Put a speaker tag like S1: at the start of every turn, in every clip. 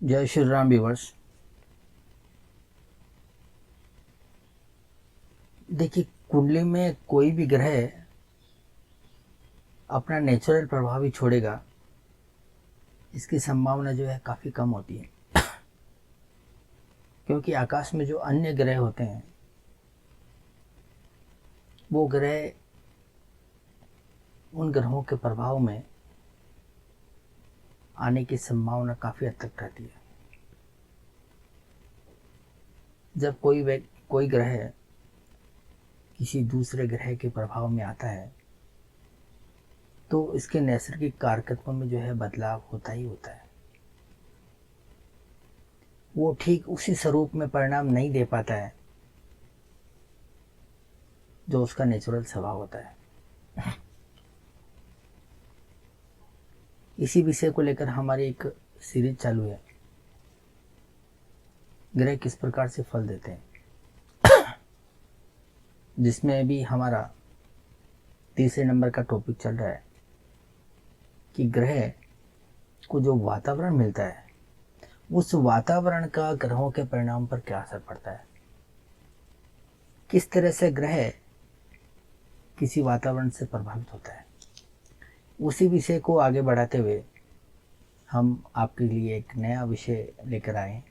S1: जय श्री राम व्यूवर्स। देखिए, कुंडली में कोई भी ग्रह अपना नेचुरल प्रभाव ही छोड़ेगा, इसकी संभावना जो है काफ़ी कम होती है। क्योंकि आकाश में जो अन्य ग्रह होते हैं वो ग्रह उन ग्रहों के प्रभाव में आने की संभावना काफ़ी हद तक रहती है। जब कोई ग्रह किसी दूसरे ग्रह के प्रभाव में आता है तो इसके नैसर्गिक कारकत्व में जो है बदलाव होता ही होता है। वो ठीक उसी स्वरूप में परिणाम नहीं दे पाता है जो उसका नेचुरल स्वभाव होता है। इसी विषय को लेकर हमारी एक सीरीज चालू है, ग्रह किस प्रकार से फल देते हैं, जिसमें भी हमारा तीसरे नंबर का टॉपिक चल रहा है कि ग्रह को जो वातावरण मिलता है उस वातावरण का ग्रहों के परिणाम पर क्या असर पड़ता है, किस तरह से ग्रह किसी वातावरण से प्रभावित होता है। उसी विषय को आगे बढ़ाते हुए हम आपके लिए एक नया विषय लेकर आए,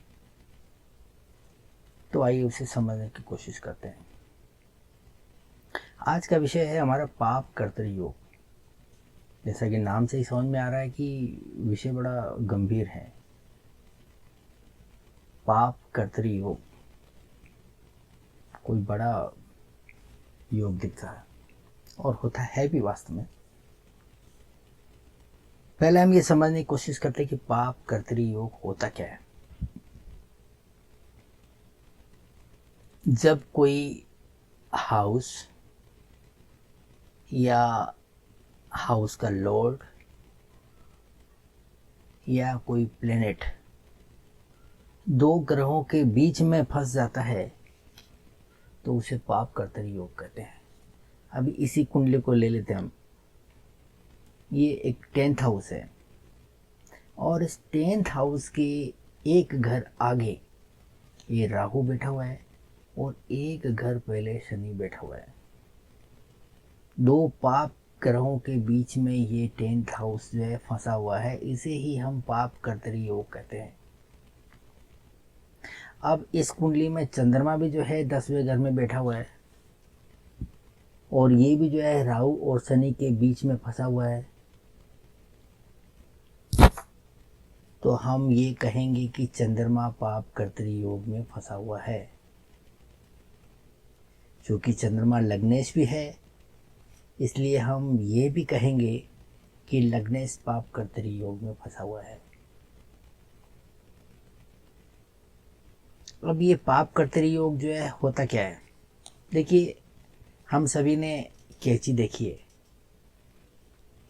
S1: तो आइए उसे समझने की कोशिश करते हैं। आज का विषय है हमारा पाप कर्तृ योग। जैसा कि नाम से ही समझ में आ रहा है कि विषय बड़ा गंभीर है। पाप कर्तृ योग कोई बड़ा योग दिखता है और होता है भी वास्तव में। पहले हम ये समझने की कोशिश करते हैं कि पाप कर्तृ योग होता क्या है। जब कोई हाउस या हाउस का लॉर्ड या कोई प्लेनेट दो ग्रहों के बीच में फंस जाता है तो उसे पाप कर्तृ योग कहते हैं। अभी इसी कुंडली को ले लेते हैं हम। ये एक 10th हाउस है और इस 10th हाउस के एक घर आगे ये राहु बैठा हुआ है और एक घर पहले शनि बैठा हुआ है। दो पाप ग्रहों के बीच में ये 10th हाउस जो है फंसा हुआ है, इसे ही हम पाप कर्तृ योग कहते हैं। अब इस कुंडली में चंद्रमा भी जो है 10वें घर में बैठा हुआ है और ये भी जो है राहु और शनि के बीच में फंसा हुआ है, तो हम ये कहेंगे कि चंद्रमा पाप कर्तृ योग में फंसा हुआ है। क्योंकि चंद्रमा लग्नेश भी है, इसलिए हम ये भी कहेंगे कि लग्नेश पाप कर्तृ योग में फंसा हुआ है। अब ये पाप कर्तृ योग जो है होता क्या है। देखिए, हम सभी ने कैंची देखी है।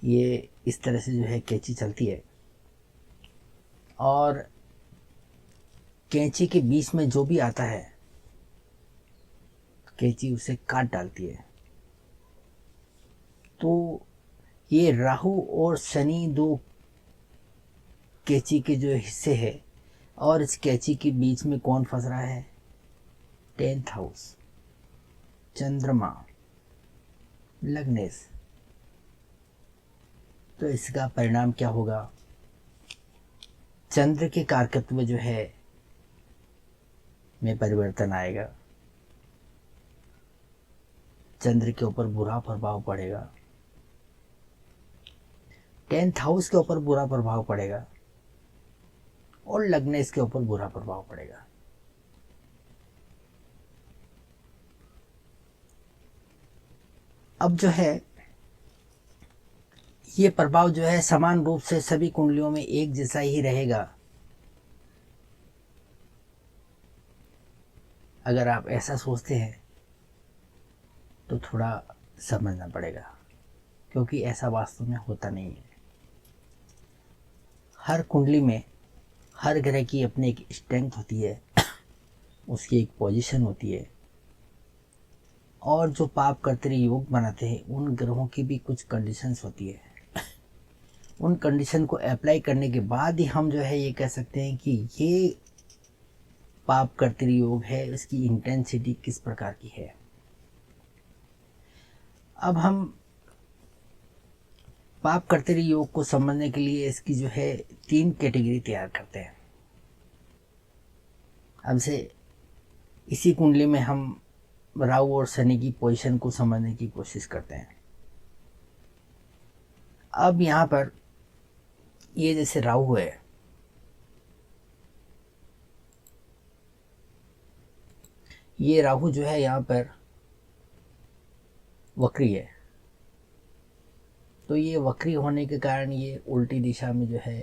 S1: ये इस तरह से जो है कैंची चलती है और कैंची के बीच में जो भी आता है कैंची उसे काट डालती है। तो ये राहु और शनि दो कैंची के जो हिस्से है और इस कैंची के बीच में कौन फंस रहा है, 10th हाउस, चंद्रमा, लग्नेश। तो इसका परिणाम क्या होगा, चंद्र के कारकत्व जो है में परिवर्तन आएगा, चंद्र के ऊपर बुरा प्रभाव पड़ेगा, 10th हाउस के ऊपर बुरा प्रभाव पड़ेगा और लग्नेश के ऊपर बुरा प्रभाव पड़ेगा। अब जो है ये प्रभाव जो है समान रूप से सभी कुंडलियों में एक जैसा ही रहेगा। अगर आप ऐसा सोचते हैं तो थोड़ा समझना पड़ेगा, क्योंकि ऐसा वास्तव में होता नहीं है। हर कुंडली में हर ग्रह की अपनी एक स्ट्रेंथ होती है, उसकी एक पोजीशन होती है, और जो पाप कर्तृ योग बनाते हैं उन ग्रहों की भी कुछ कंडीशंस होती है। उन कंडीशन को अप्लाई करने के बाद ही हम जो है ये कह सकते हैं कि ये पाप कर्तरी योग है, इसकी इंटेंसिटी किस प्रकार की है। अब हम पाप कर्तरी योग को समझने के लिए इसकी जो है 3 कैटेगरी तैयार करते हैं। अब से इसी कुंडली में हम राहु और शनि की पोजीशन को समझने की कोशिश करते हैं। अब यहाँ पर ये जैसे राहु है, ये राहु जो है यहाँ पर वक्री है, तो ये वक्री होने के कारण ये उल्टी दिशा में जो है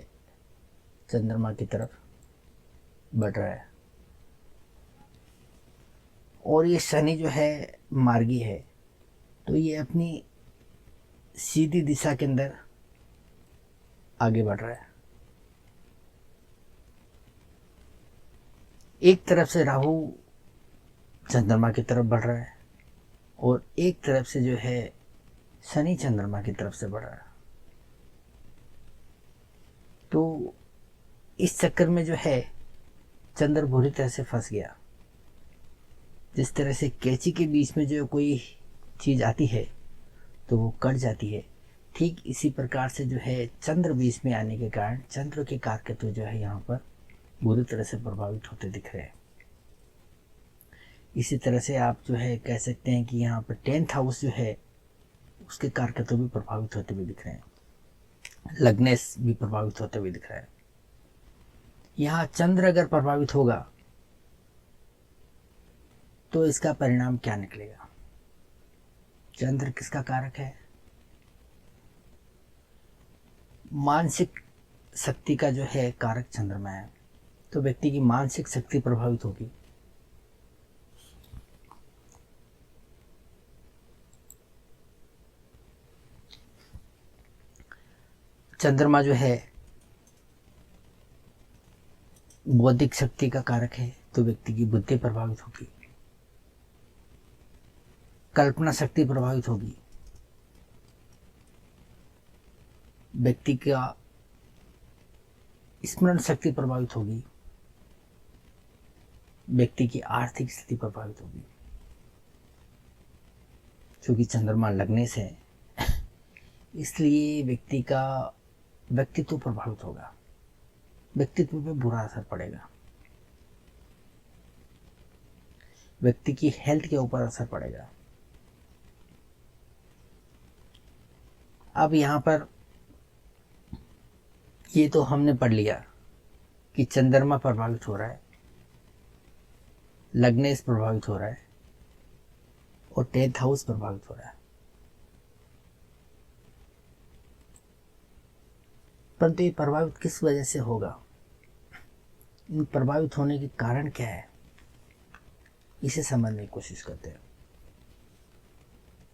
S1: चंद्रमा की तरफ बढ़ रहा है। और ये शनि जो है मार्गी है, तो ये अपनी सीधी दिशा के अंदर आगे बढ़ रहा है। एक तरफ से राहु चंद्रमा की तरफ बढ़ रहा है और एक तरफ से जो है शनि चंद्रमा की तरफ से बढ़ रहा है। तो इस चक्कर में जो है चंद्र बुरी तरह से फंस गया। जिस तरह से कैंची के बीच में जो कोई चीज़ आती है तो वो कट जाती है, ठीक इसी प्रकार से जो है चंद्र बीच में आने के कारण चंद्र के कारकत्व जो है यहाँ पर बुरी तरह से प्रभावित होते दिख रहे हैं। इसी तरह से आप जो है कह सकते हैं कि यहाँ पर 10th हाउस जो है उसके कारकत्व भी प्रभावित होते हुए दिख रहे हैं, लग्नेस भी प्रभावित होते हुए दिख रहा है। यहाँ चंद्र अगर प्रभावित होगा तो इसका परिणाम क्या निकलेगा। चंद्र किसका कारक है? मानसिक शक्ति का जो है कारक चंद्रमा है, तो व्यक्ति की मानसिक शक्ति प्रभावित होगी। चंद्रमा जो है बौद्धिक शक्ति का कारक है, तो व्यक्ति की बुद्धि प्रभावित होगी, कल्पना शक्ति प्रभावित होगी, व्यक्ति का स्मरण शक्ति प्रभावित होगी, व्यक्ति की आर्थिक स्थिति प्रभावित होगी। क्योंकि चंद्रमा लग्नेश है इसलिए व्यक्ति का व्यक्तित्व प्रभावित होगा, व्यक्तित्व पे बुरा असर पड़ेगा, व्यक्ति की हेल्थ के ऊपर असर पड़ेगा। अब यहाँ पर ये तो हमने पढ़ लिया कि चंद्रमा प्रभावित हो रहा है, लग्नेश प्रभावित हो रहा है और 10th हाउस प्रभावित हो रहा है। परंतु ये प्रभावित किस वजह से होगा, इन प्रभावित होने के कारण क्या है, इसे समझने की कोशिश करते हैं।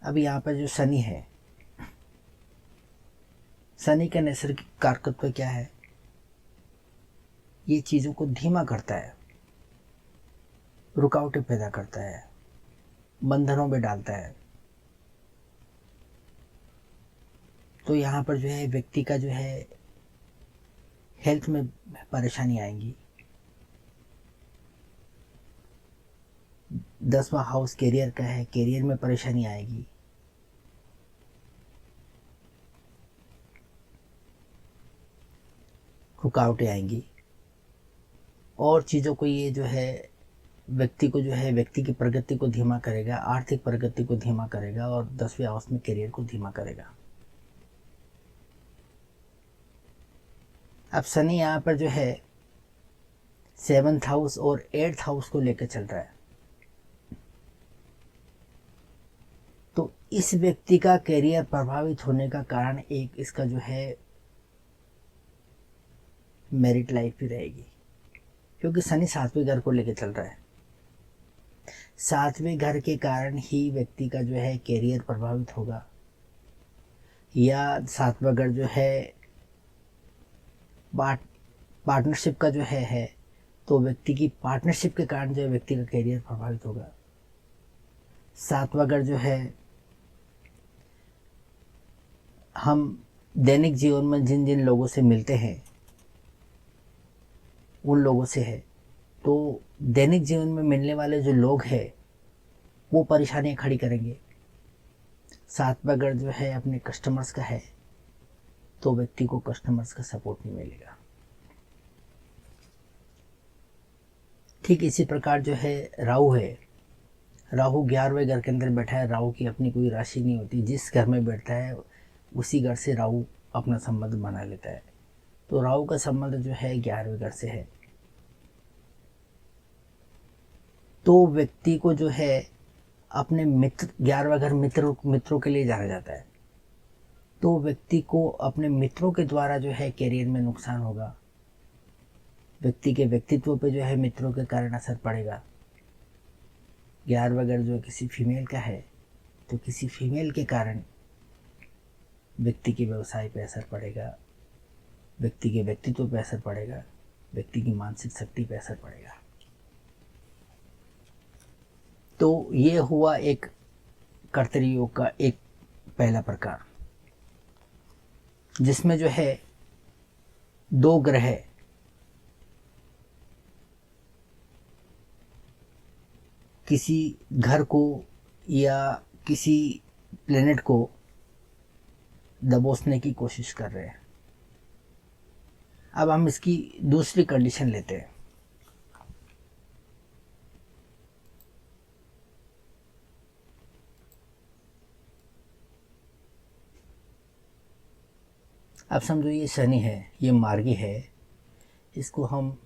S1: अब यहाँ पर जो शनि है, शनि का नैसर्गिक कारकत्व क्या है? ये चीज़ों को धीमा करता है, रुकावटें पैदा करता है, बंधनों में डालता है। तो यहाँ पर जो है व्यक्ति का जो है हेल्थ में परेशानी आएंगी। 10वां हाउस कैरियर का है, कैरियर में परेशानी आएगी। रुकावटें आएंगी और चीज़ों को ये जो है व्यक्ति को जो है व्यक्ति की प्रगति को धीमा करेगा, आर्थिक प्रगति को धीमा करेगा और 10वें हाउस में कैरियर को धीमा करेगा। अब शनि यहाँ पर जो है 7th हाउस और 8th हाउस को लेकर चल रहा है, तो इस व्यक्ति का कैरियर प्रभावित होने का कारण एक इसका जो है मैरिड लाइफ भी रहेगी, क्योंकि शनि 7वें घर को लेकर चल रहा है। 7वें घर के कारण ही व्यक्ति का जो है कैरियर प्रभावित होगा, या 7वां घर जो है पार्टनरशिप का जो है तो व्यक्ति की पार्टनरशिप के कारण जो है व्यक्ति का कैरियर प्रभावित होगा। 7वां घर जो है हम दैनिक जीवन में जिन जिन लोगों से मिलते हैं उन लोगों से है। तो दैनिक जीवन में मिलने वाले जो लोग हैं वो परेशानियां खड़ी करेंगे। साथ में अगर जो है अपने कस्टमर्स का है तो व्यक्ति को कस्टमर्स का सपोर्ट नहीं मिलेगा। ठीक इसी प्रकार जो है राहु है, राहु 11वें घर के अंदर बैठा है। राहु की अपनी कोई राशि नहीं होती, जिस घर में बैठता है उसी घर से राहु अपना संबंध बना लेता है। तो राहु का संबंध जो है 11वें घर से है। तो व्यक्ति को जो है अपने मित्र, 11वां घर मित्रों के लिए जाना जाता है, तो व्यक्ति को अपने मित्रों के द्वारा जो है करियर में नुकसान होगा। व्यक्ति के व्यक्तित्व पे जो है मित्रों के कारण असर पड़ेगा। 11वां घर जो किसी फीमेल का है तो किसी फीमेल के कारण व्यक्ति के व्यवसाय पे असर पड़ेगा, व्यक्ति के व्यक्तित्व पे असर पड़ेगा, व्यक्ति की मानसिक शक्ति पे असर पड़ेगा। तो ये हुआ एक कर्तरी योग का एक पहला प्रकार, जिसमें जो है दो ग्रह किसी घर को या किसी प्लेनेट को दबोचने की कोशिश कर रहे हैं। अब हम इसकी दूसरी कंडीशन लेते हैं। अब समझो ये शनि है, ये मार्गी है, इसको हम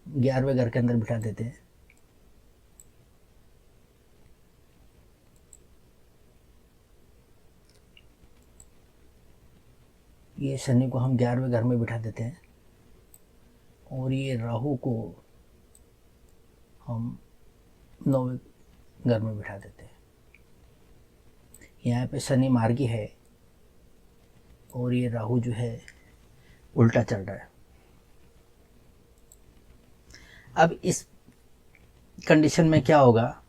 S1: 11वें घर के अंदर बिठा देते हैं। ये शनि को हम 11वें घर में बिठा देते हैं और ये राहु को हम 9वें घर में बिठा देते हैं। यहाँ पे शनि मार्गी है और ये राहु जो है उल्टा चल रहा है। अब इस कंडीशन में क्या होगा,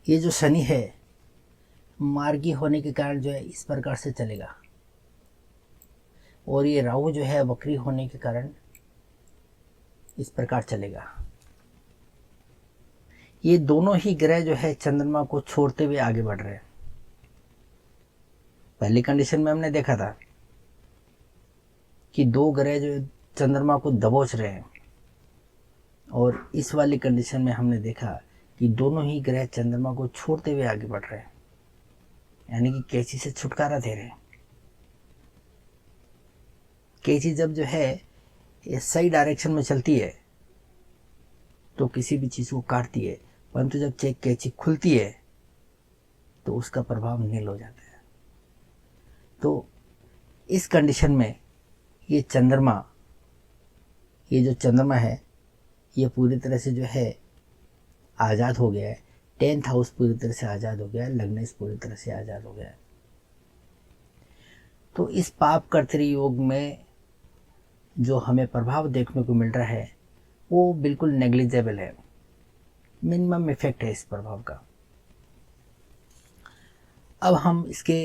S1: ये जो शनि है मार्गी होने के कारण जो है इस प्रकार से चलेगा और ये राहु जो है वक्री होने के कारण इस प्रकार चलेगा। ये दोनों ही ग्रह जो है चंद्रमा को छोड़ते हुए आगे बढ़ रहे हैं। पहली कंडीशन में हमने देखा था कि दो ग्रह जो चंद्रमा को दबोच रहे हैं और इस वाली कंडीशन में हमने देखा कि दोनों ही ग्रह चंद्रमा को छोड़ते हुए आगे बढ़ रहे हैं, यानी कि कैंची से छुटकारा दे रहे हैं। कैंची जब जो है ये सही डायरेक्शन में चलती है तो किसी भी चीज़ को काटती है, परंतु जब कैंची खुलती है तो उसका प्रभाव नील हो जाता है। तो इस कंडीशन में ये चंद्रमा, ये जो चंद्रमा है ये पूरी तरह से जो है आज़ाद हो गया है। 10th हाउस पूरी तरह से आज़ाद हो गया है, लग्नेश पूरी तरह से आज़ाद हो गया है। तो इस पाप कर्तरी योग में जो हमें प्रभाव देखने को मिल रहा है वो बिल्कुल नेग्लिजेबल है, मिनिमम इफेक्ट है इस प्रभाव का। अब हम इसके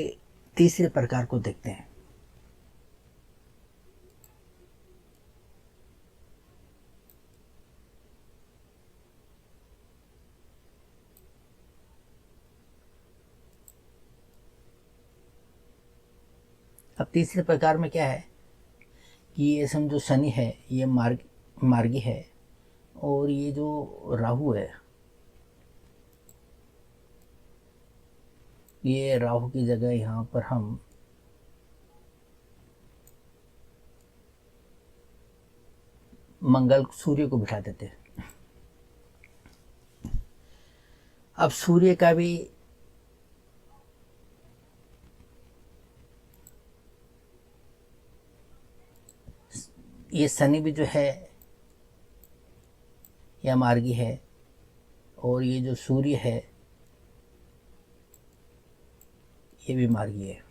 S1: तीसरे प्रकार को देखते हैं। अब तीसरे प्रकार में क्या है कि ये समझो शनि है, ये मार्गी है और ये जो राहु है, ये राहु की जगह यहाँ पर हम मंगल सूर्य को बिठा देते हैं। अब सूर्य का भी ये शनि भी जो है यह मार्गी है और ये जो सूर्य है ये भी मार्गी है।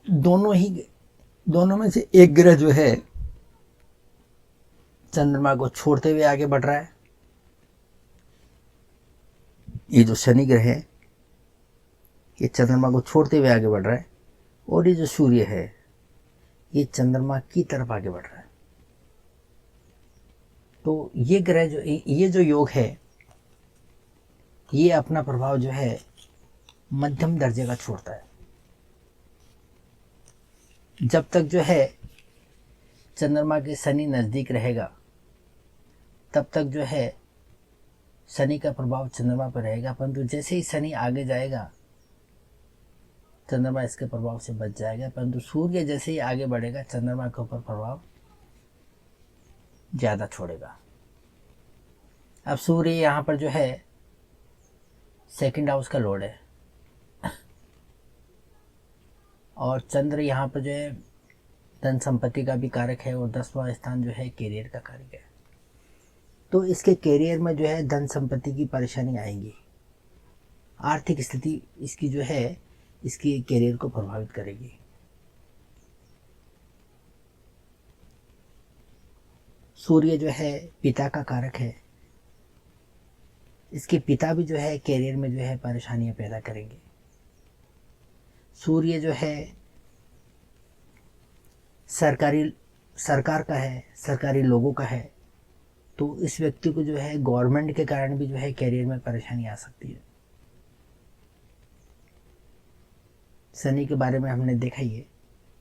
S1: दोनों में से एक ग्रह जो है चंद्रमा को छोड़ते हुए आगे बढ़ रहा है ये जो शनि ग्रह है ये चंद्रमा को छोड़ते हुए आगे बढ़ रहा है, और ये जो सूर्य है ये चंद्रमा की तरफ आगे बढ़ रहा है। तो ये ग्रह जो ये जो योग है ये अपना प्रभाव जो है मध्यम दर्जे का छोड़ता है। जब तक जो है चंद्रमा के शनि नज़दीक रहेगा तब तक जो है शनि का प्रभाव चंद्रमा पर रहेगा, परंतु जैसे ही शनि आगे जाएगा चंद्रमा इसके प्रभाव से बच जाएगा। परंतु सूर्य जैसे ही आगे बढ़ेगा चंद्रमा के ऊपर प्रभाव ज़्यादा छोड़ेगा। अब सूर्य यहाँ पर जो है सेकंड हाउस का लॉर्ड है और चंद्र यहाँ पर जो है धन संपत्ति का भी कारक है और 10वां स्थान जो है कैरियर का कारक है। तो इसके कैरियर में जो है धन संपत्ति की परेशानी आएंगी, आर्थिक स्थिति इसकी जो है इसकी कैरियर को प्रभावित करेगी। सूर्य जो है पिता का कारक है, इसके पिता भी जो है कैरियर में जो है परेशानियां पैदा करेंगे। सूर्य जो है सरकार का है, सरकारी लोगों का है, तो इस व्यक्ति को जो है गवर्नमेंट के कारण भी जो है कैरियर में परेशानी आ सकती है। शनि के बारे में हमने देखा ही है,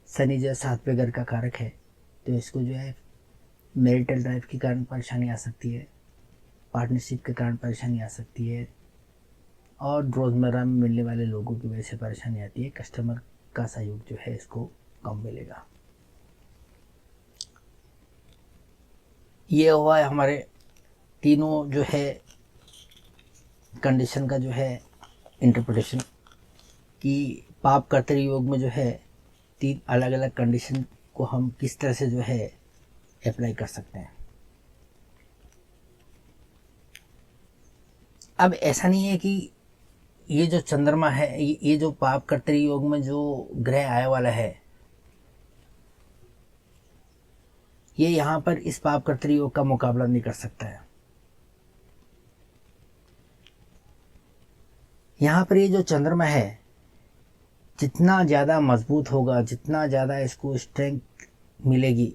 S1: शनि जो है 7वें घर का कारक है, तो इसको जो है मैरिटल लाइफ के कारण परेशानी आ सकती है, पार्टनरशिप के कारण परेशानी आ सकती है, और रोज़मर्रा में मिलने वाले लोगों की वजह से परेशानी आती है। कस्टमर का सहयोग जो है इसको कम मिलेगा। ये हुआ है हमारे तीनों जो है कंडीशन का जो है इंटरप्रिटेशन, कि पाप कर्तरी योग में जो है 3 अलग अलग कंडीशन को हम किस तरह से जो है अप्लाई कर सकते हैं। अब ऐसा नहीं है कि ये जो चंद्रमा है, ये जो पाप कर्तरी योग में जो ग्रह आने वाला है, ये यहाँ पर इस पाप कर्तरी योग का मुकाबला नहीं कर सकता है। यहाँ पर ये जो चंद्रमा है जितना ज़्यादा मजबूत होगा, जितना ज़्यादा इसको स्ट्रेंथ मिलेगी,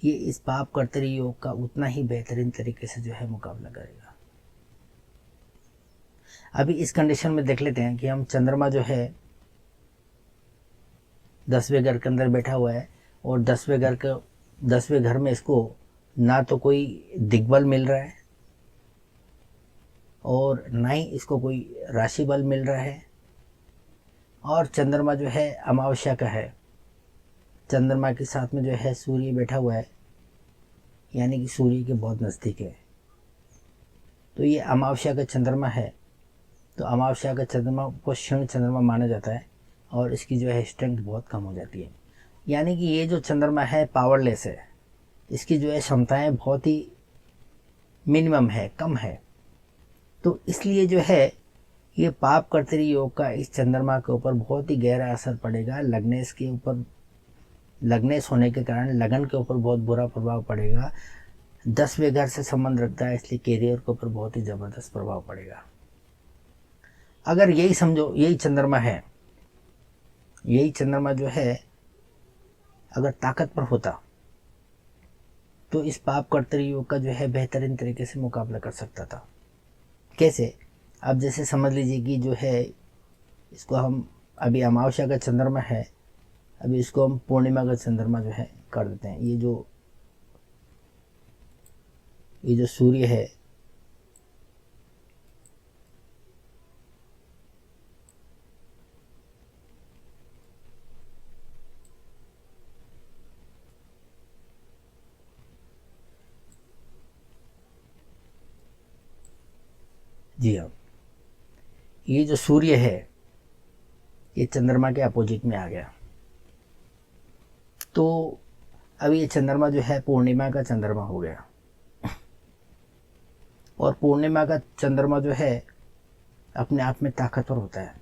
S1: ये इस पाप कर्तरी योग का उतना ही बेहतरीन तरीके से जो है मुकाबला करेगा। अभी इस कंडीशन में देख लेते हैं कि हम चंद्रमा जो है 10वें घर के अंदर बैठा हुआ है और 10वें घर में इसको ना तो कोई दिग्बल मिल रहा है और ना ही इसको कोई राशि बल मिल रहा है, और चंद्रमा जो है अमावस्या का है। चंद्रमा के साथ में जो है सूर्य बैठा हुआ है, यानी कि सूर्य के बहुत नज़दीक है। तो ये अमावस्या का चंद्रमा है, तो अमावस्या का चंद्रमा को क्षण चंद्रमा माना जाता है और इसकी जो है स्ट्रेंथ बहुत कम हो जाती है। यानी कि ये जो चंद्रमा है पावरलेस है, इसकी जो है क्षमताएं बहुत ही मिनिमम है, कम है। तो इसलिए जो है ये पाप कर्तरी योग का इस चंद्रमा के ऊपर बहुत ही गहरा असर पड़ेगा। लग्नेश के ऊपर, लग्नेश होने के कारण लगन के ऊपर बहुत बुरा प्रभाव पड़ेगा। 10वें घर से संबंध रखता है, इसलिए कैरियर के ऊपर बहुत ही ज़बरदस्त प्रभाव पड़ेगा। अगर यही समझो यही चंद्रमा है, यही चंद्रमा जो है अगर ताकत पर होता तो इस पाप कर्तरी योग का जो है बेहतरीन तरीके से मुकाबला कर सकता था। कैसे? अब जैसे समझ लीजिए कि जो है इसको हम, अभी अमावस्या का चंद्रमा है, अभी इसको हम पूर्णिमा का चंद्रमा जो है कर देते हैं। ये जो सूर्य है जी हाँ, ये जो सूर्य है ये चंद्रमा के अपोजिट में आ गया। तो अब ये चंद्रमा जो है पूर्णिमा का चंद्रमा हो गया, और पूर्णिमा का चंद्रमा जो है अपने आप में ताकतवर होता है,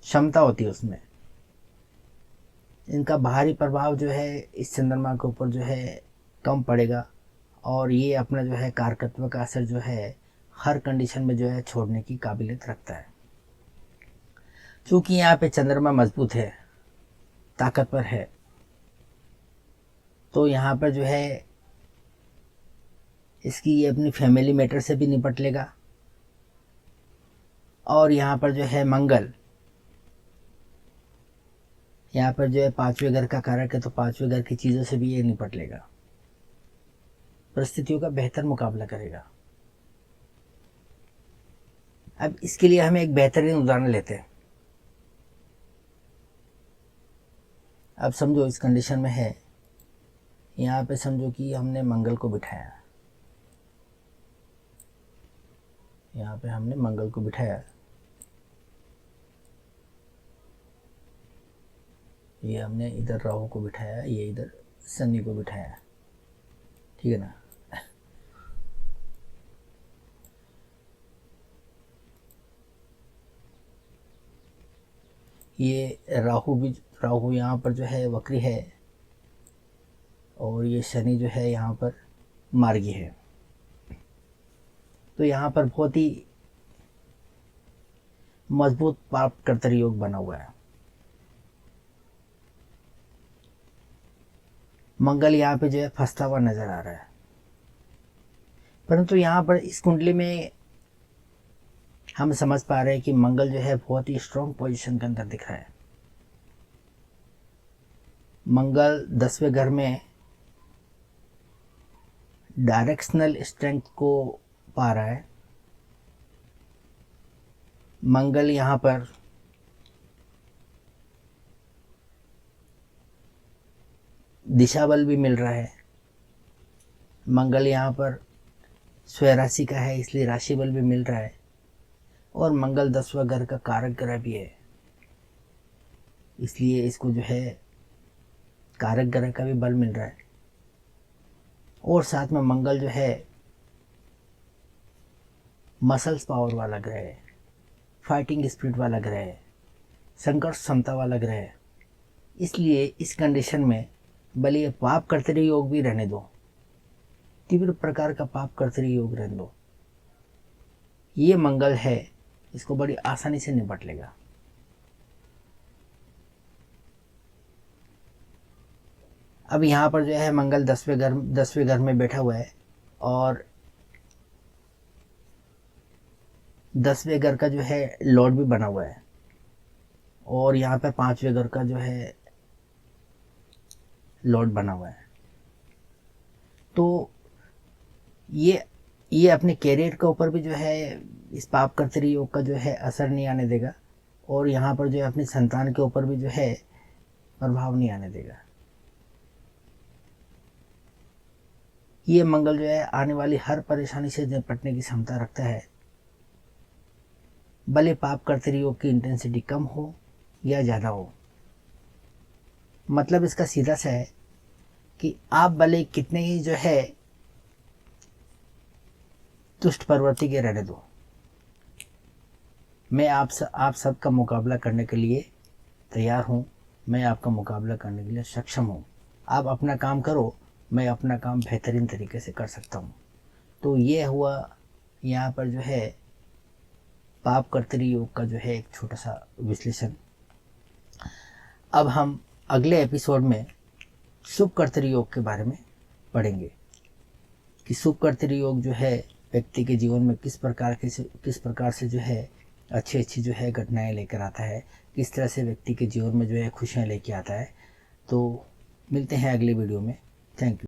S1: क्षमता होती है उसमें। इनका बाहरी प्रभाव जो है इस चंद्रमा के ऊपर जो है कम पड़ेगा, और ये अपना जो है कारकत्व का असर जो है हर कंडीशन में जो है छोड़ने की काबिलियत रखता है। क्योंकि यहाँ पे चंद्रमा मजबूत है, ताकतवर है, तो यहाँ पर जो है इसकी ये अपनी फैमिली मैटर से भी निपट लेगा। और यहाँ पर जो है मंगल, यहाँ पर जो है 5वें घर का कारक है, तो 5वें घर की चीज़ों से भी ये निपट लेगा, परिस्थितियों का बेहतर मुकाबला करेगा। अब इसके लिए हम एक बेहतरीन उदाहरण लेते हैं। अब समझो इस कंडीशन में है, यहाँ पे समझो कि हमने मंगल को बिठाया, यहाँ पे हमने मंगल को बिठाया, ये हमने इधर राहु को बिठाया, ये इधर शनि को बिठाया, ठीक है ना। ये राहु यहाँ पर जो है वक्री है, और ये शनि जो है यहाँ पर मार्गी है। तो यहाँ पर बहुत ही मजबूत पाप कर्तरी योग बना हुआ है। मंगल यहाँ पे जो है फंसता हुआ नजर आ रहा है, परंतु यहाँ पर इस कुंडली में हम समझ पा रहे हैं कि मंगल जो है बहुत ही स्ट्रॉन्ग पोजीशन के अंदर दिख रहा है। मंगल 10वें घर में डायरेक्शनल स्ट्रेंथ को पा रहा है। मंगल यहाँ पर दिशा बल भी मिल रहा है। मंगल यहाँ पर स्वराशि का है, इसलिए राशि बल भी मिल रहा है। और मंगल 10वां घर का कारक ग्रह भी है, इसलिए इसको जो है कारक ग्रह का भी बल मिल रहा है। और साथ में मंगल जो है मसल्स पावर वाला ग्रह है, फाइटिंग स्पिरिट वाला ग्रह है, संघर्ष क्षमता वाला ग्रह है। इसलिए इस कंडीशन में भले ये पाप कर्तरी योग भी रहने दो, तीव्र प्रकार का पाप कर्तरी योग रहने दो, ये मंगल है, इसको बड़ी आसानी से निपट लेगा। अब यहाँ पर जो है मंगल 10वें घर में बैठा हुआ है, और 10वें घर का जो है लॉर्ड भी बना हुआ है, और यहाँ पर 5वें घर का जो है लॉर्ड बना हुआ है। तो ये अपने कैरियर के ऊपर भी जो है इस पाप कर्तरी योग का जो है असर नहीं आने देगा, और यहाँ पर जो है अपनी संतान के ऊपर भी जो है प्रभाव नहीं आने देगा। ये मंगल जो है आने वाली हर परेशानी से निपटने की क्षमता रखता है, भले पाप कर्तरी योग की इंटेंसिटी कम हो या ज़्यादा हो। मतलब इसका सीधा सा है कि आप भले कितने ही जो है दुष्ट प्रवृत्ति के रहने दो, मैं आप सबका मुकाबला करने के लिए तैयार हूँ, मैं आपका मुकाबला करने के लिए सक्षम हूँ। आप अपना काम करो, मैं अपना काम बेहतरीन तरीके से कर सकता हूँ। तो ये हुआ यहाँ पर जो है पाप कर्तरी योग का जो है एक छोटा सा विश्लेषण। अब हम अगले एपिसोड में शुभ कर्तरी योग के बारे में पढ़ेंगे कि शुभ कर्तरी योग जो है व्यक्ति के जीवन में किस प्रकार से जो है अच्छी जो है घटनाएं लेकर आता है, किस तरह से व्यक्ति के जीवन में जो है खुशियां लेके आता है। तो मिलते हैं अगले वीडियो में। Thank you.